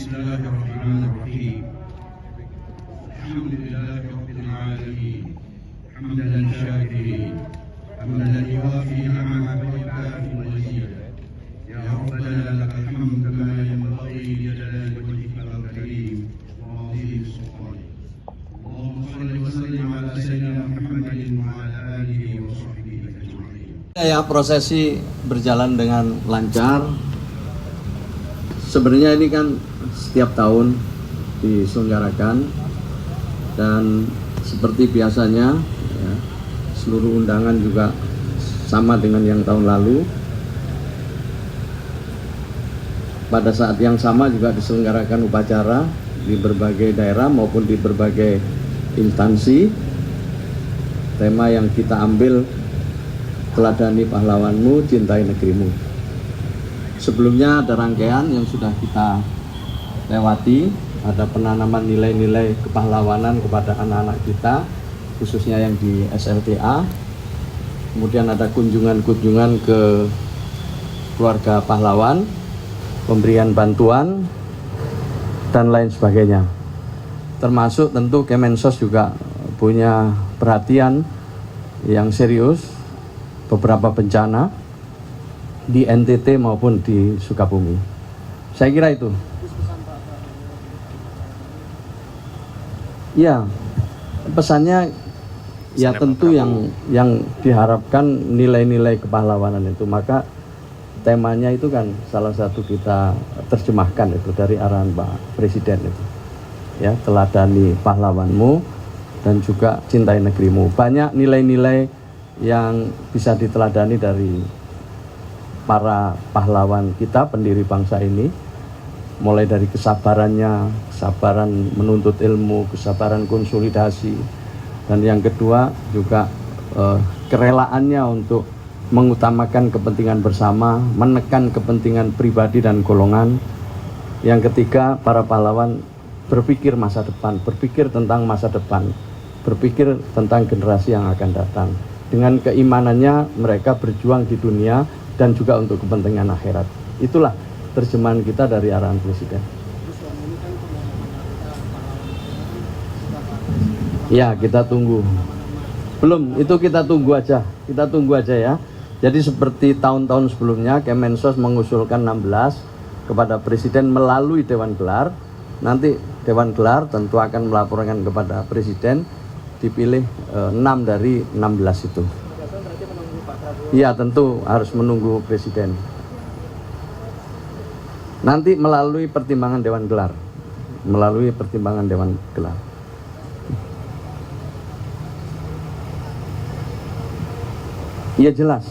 بسم الله الرحمن الرحيم. الحمد لله رب العالمين حمدا شاكرين حمدا يوافي نعمه ويكافئ مزيدا. يا ربنا لك الحمد كما ينبغي لجلال وجهك الكريم وعظيم سلطانك. اللهم صل وسلم على سيدنا محمد وعلى اله وصحبه اجمعين. Ya, prosesi berjalan dengan lancar. Sebenarnya ini kan setiap tahun diselenggarakan dan seperti biasanya ya, seluruh undangan juga sama dengan yang tahun lalu. Pada saat yang sama juga diselenggarakan upacara di berbagai daerah maupun di berbagai instansi. Tema yang kita ambil, teladani pahlawanmu, cintai negerimu. Sebelumnya ada rangkaian yang sudah kita lewati, ada penanaman nilai-nilai kepahlawanan kepada anak-anak kita, khususnya yang di SLTA. Kemudian ada kunjungan-kunjungan ke keluarga pahlawan, pemberian bantuan, dan lain sebagainya. Termasuk tentu Kemensos juga punya perhatian yang serius, beberapa bencana di NTT maupun di Sukabumi. Saya kira itu. Ya, pesannya ya tentu yang diharapkan nilai-nilai kepahlawanan itu. Maka temanya itu kan salah satu kita terjemahkan itu dari arahan Pak Presiden itu. Ya, teladani pahlawanmu dan juga cintai negerimu. Banyak nilai-nilai yang bisa diteladani dari para pahlawan kita, pendiri bangsa ini, mulai dari kesabarannya, kesabaran menuntut ilmu, kesabaran konsolidasi, dan yang kedua juga kerelaannya untuk mengutamakan kepentingan bersama, menekan kepentingan pribadi dan golongan. Yang ketiga, para pahlawan berpikir masa depan, berpikir tentang masa depan, berpikir tentang generasi yang akan datang. Dengan keimanannya mereka berjuang di dunia dan juga untuk kepentingan akhirat. Itulah terjemahan kita dari arahan Presiden. Ya, kita tunggu. Belum, itu kita tunggu aja. Kita tunggu aja ya. Jadi seperti tahun-tahun sebelumnya, Kemensos mengusulkan 16 kepada Presiden melalui Dewan Gelar. Nanti Dewan Gelar tentu akan melaporkan kepada Presiden, dipilih 6 dari 16 itu. Iya, tentu harus menunggu Presiden. Nanti melalui pertimbangan Dewan Gelar. Melalui pertimbangan Dewan Gelar. Iya, jelas.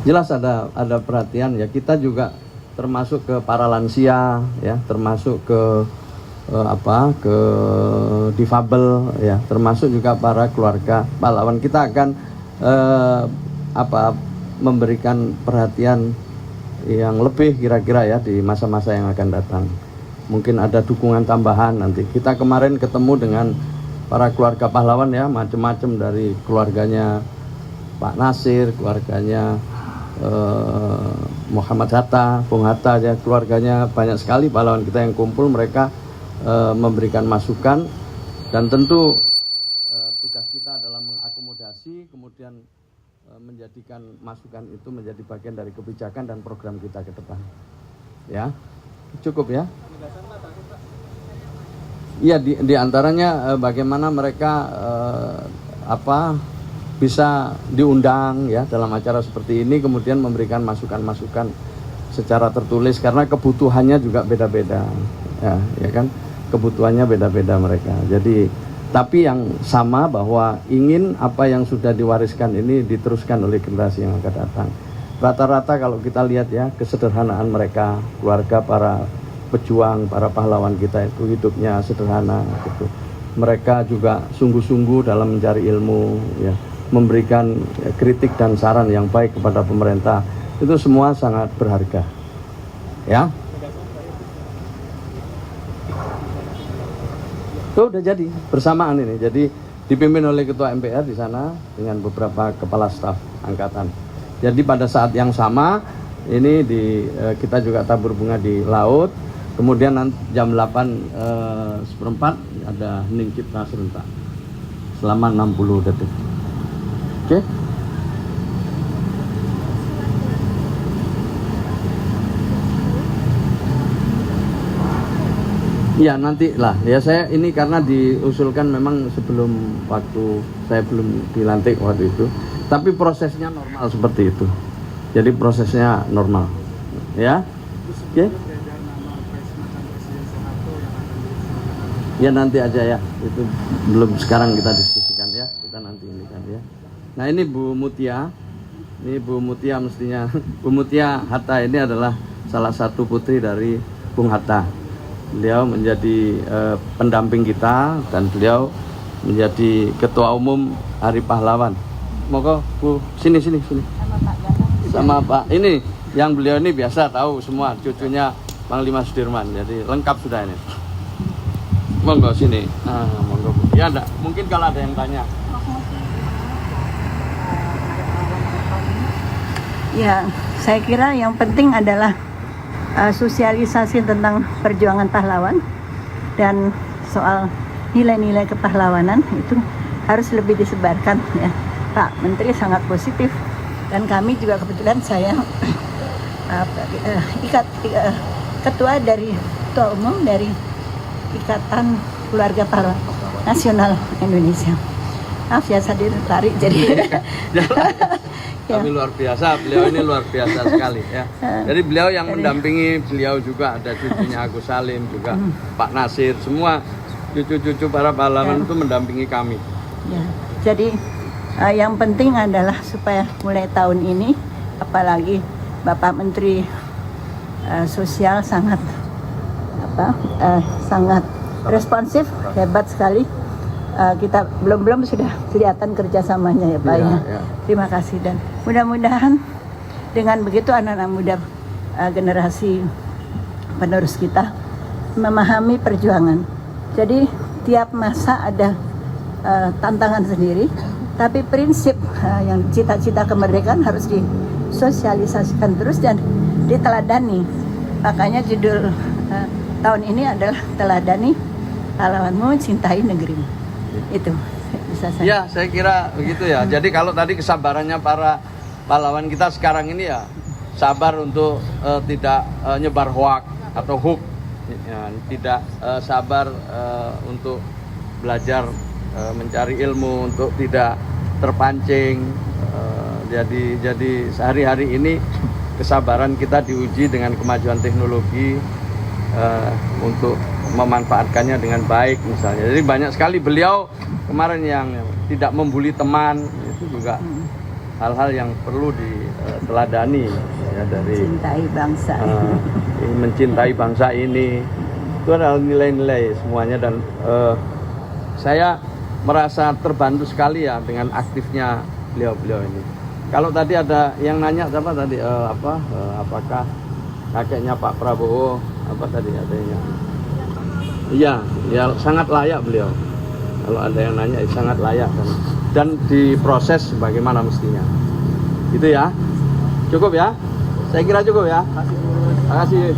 Jelas ada perhatian ya. Kita juga termasuk ke para lansia ya, termasuk ke ke difabel ya, termasuk juga para keluarga pahlawan. Kita akan memberikan perhatian yang lebih kira-kira ya di masa-masa yang akan datang. Mungkin ada dukungan tambahan nanti. Kita kemarin ketemu dengan para keluarga pahlawan ya, macam-macam dari keluarganya Pak Nasir, keluarganya Muhammad Hatta, Bung Hatta ya, keluarganya banyak sekali pahlawan kita yang kumpul. Mereka memberikan masukan dan tentu tugas kita adalah mengakomodasi, kemudian menjadikan masukan itu menjadi bagian dari kebijakan dan program kita ke depan. Ya, cukup ya. Iya, di antaranya bagaimana mereka bisa diundang ya dalam acara seperti ini, kemudian memberikan masukan-masukan secara tertulis karena kebutuhannya juga beda-beda. Ya kan, kebutuhannya beda-beda mereka. Jadi tapi yang sama bahwa ingin apa yang sudah diwariskan ini diteruskan oleh generasi yang akan datang. Rata-rata kalau kita lihat ya, kesederhanaan mereka, keluarga para pejuang, para pahlawan kita itu hidupnya sederhana gitu. Mereka juga sungguh-sungguh dalam mencari ilmu ya, memberikan kritik dan saran yang baik kepada pemerintah. Itu semua sangat berharga. Ya. Itu udah jadi bersamaan ini. Jadi dipimpin oleh Ketua MPR di sana dengan beberapa kepala staf angkatan. Jadi pada saat yang sama ini kita juga tabur bunga di laut Kemudian nanti jam 8:15 ada hening cipta serentak selama 60 detik. Oke? Iya nanti lah ya, saya ini karena diusulkan memang sebelum waktu saya belum dilantik waktu itu, tapi prosesnya normal seperti itu, jadi prosesnya normal ya. Oke? Ya nanti aja ya, itu belum sekarang kita diskusikan ya, kita nanti ini kan ya. Nah ini Bu Mutia, ini Bu Mutia mestinya Bu Mutia Hatta ini adalah salah satu putri dari Bung Hatta. Beliau menjadi pendamping kita dan beliau menjadi ketua umum Hari Pahlawan. Monggo Bu, sini. Sama Pak ini, yang beliau ini biasa tahu semua, cucunya Panglima Sudirman, jadi lengkap sudah ini. Monggo sini. Nah, monggo Bu. Ya enggak, mungkin kalau ada yang tanya. Ya, saya kira yang penting adalah sosialisasi tentang perjuangan pahlawan dan soal nilai-nilai kepahlawanan itu harus lebih disebarkan ya. Pak Menteri sangat positif dan kami juga kebetulan saya ketua umum dari Ikatan Keluarga Pahlawan Nasional Indonesia. Maaf ya, saya ditarik jadi. Kami luar biasa, beliau ini luar biasa sekali ya. Jadi beliau yang mendampingi, beliau juga ada cucunya Agus Salim, juga Pak Nasir, semua cucu-cucu para pahlawan itu mendampingi kami. Ya, jadi yang penting adalah supaya mulai tahun ini, apalagi Bapak Menteri Sosial sangat responsif, hebat sekali. Kita belum sudah kelihatan kerjasamanya ya Pak ya. Terima kasih dan mudah-mudahan dengan begitu anak-anak muda generasi penerus kita memahami perjuangan. Jadi tiap masa ada tantangan sendiri, tapi prinsip yang cita-cita kemerdekaan harus disosialisasikan terus dan diteladani. Makanya judul tahun ini adalah Teladani Pahlawanmu, Cintai Negerimu. Itu bisa saya. Ya, saya kira begitu ya. Jadi kalau tadi kesabarannya para pahlawan kita sekarang ini ya sabar untuk tidak nyebar hoak atau hook, ya, tidak sabar untuk belajar mencari ilmu, untuk tidak terpancing. Jadi sehari-hari ini kesabaran kita diuji dengan kemajuan teknologi untuk memanfaatkannya dengan baik misalnya. Jadi banyak sekali beliau kemarin yang tidak membuli teman, itu juga hal-hal yang perlu diteladani ya, dari mencintai bangsa. Mencintai bangsa ini itu adalah nilai-nilai semuanya dan saya merasa terbantu sekali ya dengan aktifnya beliau ini. Kalau tadi ada yang nanya siapa tadi apakah kakeknya Pak Prabowo apa tadi adanya? Iya, ya sangat layak beliau. Kalau ada yang nanya, sangat layak dan diproses sebagaimana mestinya. Itu ya, cukup ya. Saya kira cukup ya. Terima kasih.